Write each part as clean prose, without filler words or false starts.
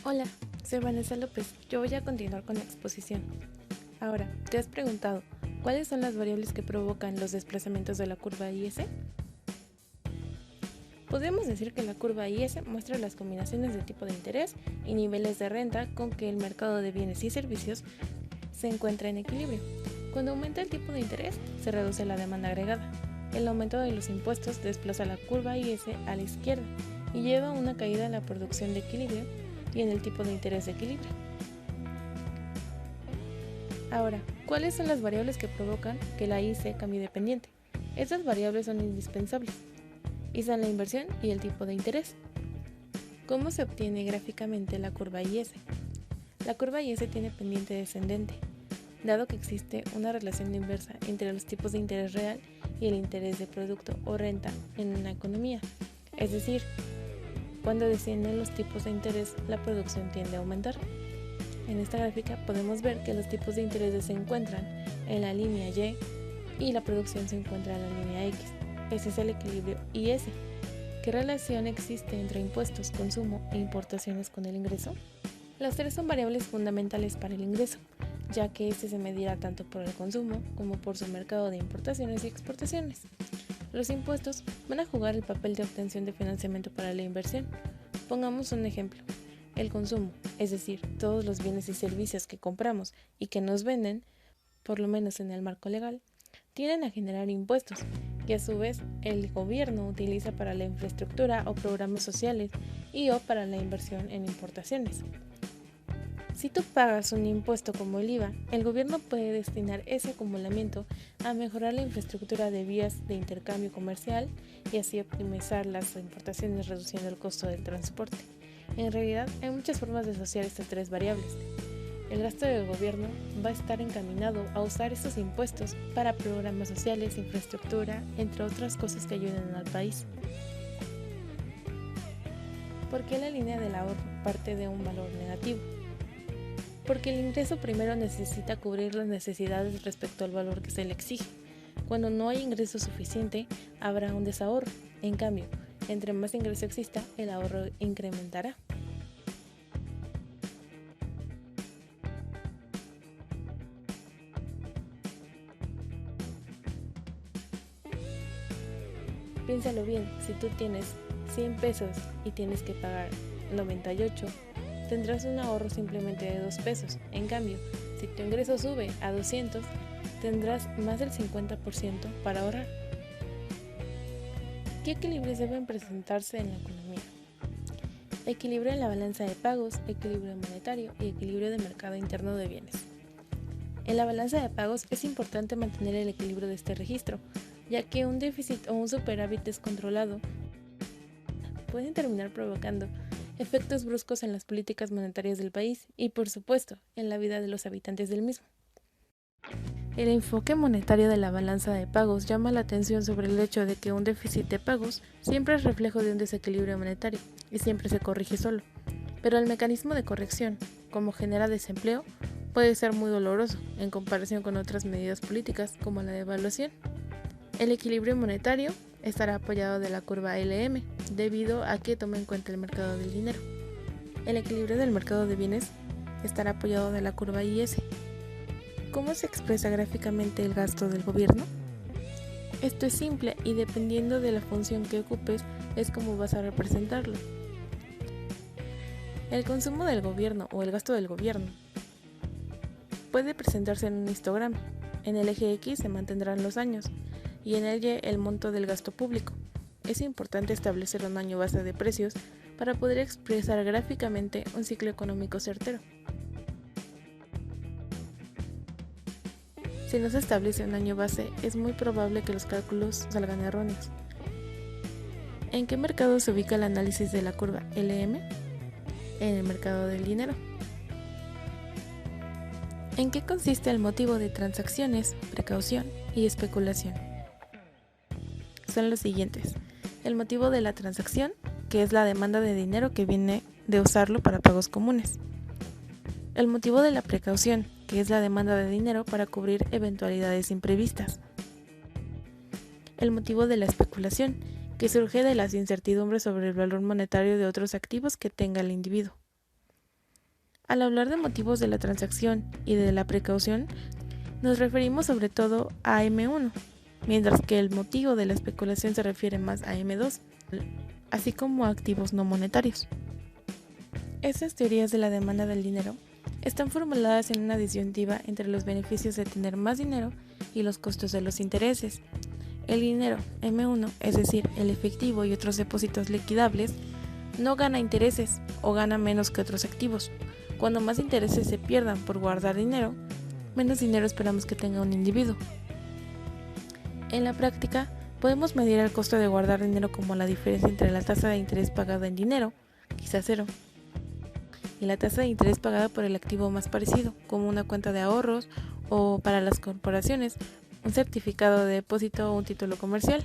Hola, soy Vanessa López. Yo voy a continuar con la exposición. Ahora, ¿te has preguntado cuáles son las variables que provocan los desplazamientos de la curva IS? Podemos decir que la curva IS muestra las combinaciones de tipo de interés y niveles de renta con que el mercado de bienes y servicios se encuentra en equilibrio. Cuando aumenta el tipo de interés, se reduce la demanda agregada. El aumento de los impuestos desplaza la curva IS a la izquierda y lleva a una caída en la producción de equilibrio y en el tipo de interés de equilibrio. Ahora, ¿cuáles son las variables que provocan que la IC cambie de pendiente? Estas variables son indispensables y son la inversión y el tipo de interés. ¿Cómo se obtiene gráficamente la curva IS? La curva IS tiene pendiente descendente, dado que existe una relación inversa entre los tipos de interés real y el interés de producto o renta en una economía. Es decir, cuando descienden los tipos de interés, la producción tiende a aumentar. En esta gráfica podemos ver que los tipos de interés se encuentran en la línea Y y la producción se encuentra en la línea X. Ese es el equilibrio IS. ¿Qué relación existe entre impuestos, consumo e importaciones con el ingreso? Las tres son variables fundamentales para el ingreso, ya que este se medirá tanto por el consumo como por su mercado de importaciones y exportaciones. Los impuestos van a jugar el papel de obtención de financiamiento para la inversión. Pongamos un ejemplo. El consumo, es decir, todos los bienes y servicios que compramos y que nos venden, por lo menos en el marco legal, tienden a generar impuestos, que a su vez el gobierno utiliza para la infraestructura o programas sociales y o para la inversión en importaciones. Si tú pagas un impuesto como el IVA, el gobierno puede destinar ese acumulamiento a mejorar la infraestructura de vías de intercambio comercial y así optimizar las importaciones reduciendo el costo del transporte. En realidad, hay muchas formas de asociar estas tres variables. El gasto del gobierno va a estar encaminado a usar estos impuestos para programas sociales, infraestructura, entre otras cosas que ayuden al país. ¿Por qué la línea del ahorro parte de un valor negativo? Porque el ingreso primero necesita cubrir las necesidades respecto al valor que se le exige. Cuando no hay ingreso suficiente, habrá un desahorro. En cambio, entre más ingreso exista, el ahorro incrementará. Piénsalo bien, si tú tienes 100 pesos y tienes que pagar 98, tendrás un ahorro simplemente de 2 pesos. En cambio, si tu ingreso sube a 200, tendrás más del 50% para ahorrar. ¿Qué equilibrios deben presentarse en la economía? Equilibrio en la balanza de pagos, equilibrio monetario y equilibrio de mercado interno de bienes. En la balanza de pagos es importante mantener el equilibrio de este registro, ya que un déficit o un superávit descontrolado pueden terminar provocando efectos bruscos en las políticas monetarias del país y, por supuesto, en la vida de los habitantes del mismo. El enfoque monetario de la balanza de pagos llama la atención sobre el hecho de que un déficit de pagos siempre es reflejo de un desequilibrio monetario y siempre se corrige solo, pero el mecanismo de corrección, como genera desempleo, puede ser muy doloroso en comparación con otras medidas políticas como la devaluación. El equilibrio monetario estará apoyado de la curva LM, debido a que toma en cuenta el mercado del dinero. El equilibrio del mercado de bienes estará apoyado de la curva IS. ¿Cómo se expresa gráficamente el gasto del gobierno? Esto es simple y dependiendo de la función que ocupes es como vas a representarlo. El consumo del gobierno o el gasto del gobierno puede presentarse en un histograma. En el eje X se mantendrán los años y en el Y el monto del gasto público. Es importante establecer un año base de precios para poder expresar gráficamente un ciclo económico certero. Si no se establece un año base, es muy probable que los cálculos salgan erróneos. ¿En qué mercado se ubica el análisis de la curva LM? En el mercado del dinero. ¿En qué consiste el motivo de transacciones, precaución y especulación? Son los siguientes. El motivo de la transacción, que es la demanda de dinero que viene de usarlo para pagos comunes. El motivo de la precaución, que es la demanda de dinero para cubrir eventualidades imprevistas. El motivo de la especulación, que surge de las incertidumbres sobre el valor monetario de otros activos que tenga el individuo. Al hablar de motivos de la transacción y de la precaución, nos referimos sobre todo a M1, mientras que el motivo de la especulación se refiere más a M2, así como a activos no monetarios. Estas teorías de la demanda del dinero están formuladas en una disyuntiva entre los beneficios de tener más dinero y los costos de los intereses. El dinero, M1, es decir, el efectivo y otros depósitos liquidables, no gana intereses o gana menos que otros activos. Cuando más intereses se pierdan por guardar dinero, menos dinero esperamos que tenga un individuo. En la práctica, podemos medir el costo de guardar dinero como la diferencia entre la tasa de interés pagada en dinero, quizás cero, y la tasa de interés pagada por el activo más parecido, como una cuenta de ahorros o, para las corporaciones, un certificado de depósito o un título comercial.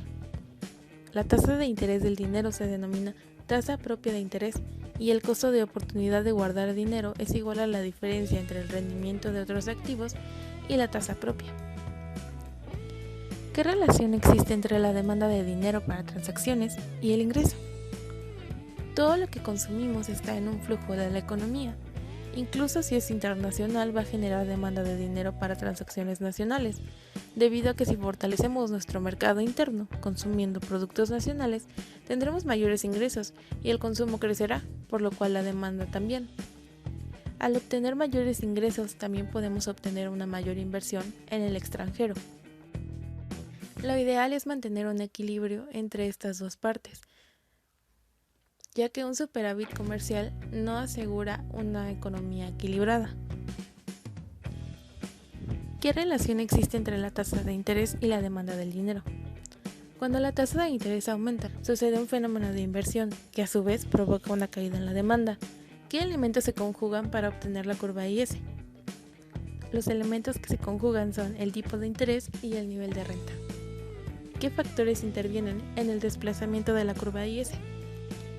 La tasa de interés del dinero se denomina tasa propia de interés y el costo de oportunidad de guardar dinero es igual a la diferencia entre el rendimiento de otros activos y la tasa propia. ¿Qué relación existe entre la demanda de dinero para transacciones y el ingreso? Todo lo que consumimos está en un flujo de la economía. Incluso si es internacional, va a generar demanda de dinero para transacciones nacionales, debido a que si fortalecemos nuestro mercado interno consumiendo productos nacionales, tendremos mayores ingresos y el consumo crecerá, por lo cual la demanda también. Al obtener mayores ingresos, también podemos obtener una mayor inversión en el extranjero. Lo ideal es mantener un equilibrio entre estas dos partes, ya que un superávit comercial no asegura una economía equilibrada. ¿Qué relación existe entre la tasa de interés y la demanda del dinero? Cuando la tasa de interés aumenta, sucede un fenómeno de inversión que a su vez provoca una caída en la demanda. ¿Qué elementos se conjugan para obtener la curva IS? Los elementos que se conjugan son el tipo de interés y el nivel de renta. ¿Qué factores intervienen en el desplazamiento de la curva IS?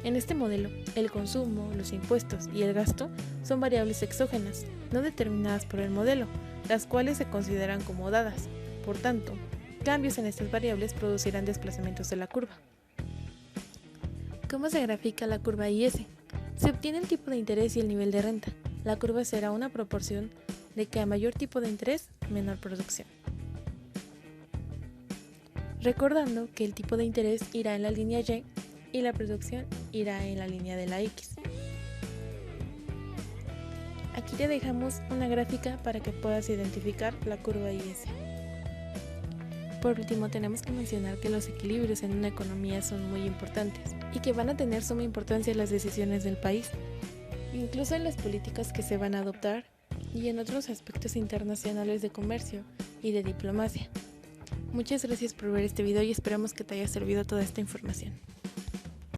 En este modelo, el consumo, los impuestos y el gasto son variables exógenas, no determinadas por el modelo, las cuales se consideran como dadas. Por tanto, cambios en estas variables producirán desplazamientos de la curva. ¿Cómo se grafica la curva IS? Se obtiene el tipo de interés y el nivel de renta. La curva será una proporción de que a mayor tipo de interés, menor producción. Recordando que el tipo de interés irá en la línea Y y la producción irá en la línea de la X. Aquí te dejamos una gráfica para que puedas identificar la curva IS. Por último, tenemos que mencionar que los equilibrios en una economía son muy importantes y que van a tener suma importancia en las decisiones del país, incluso en las políticas que se van a adoptar y en otros aspectos internacionales de comercio y de diplomacia. Muchas gracias por ver este video y esperamos que te haya servido toda esta información.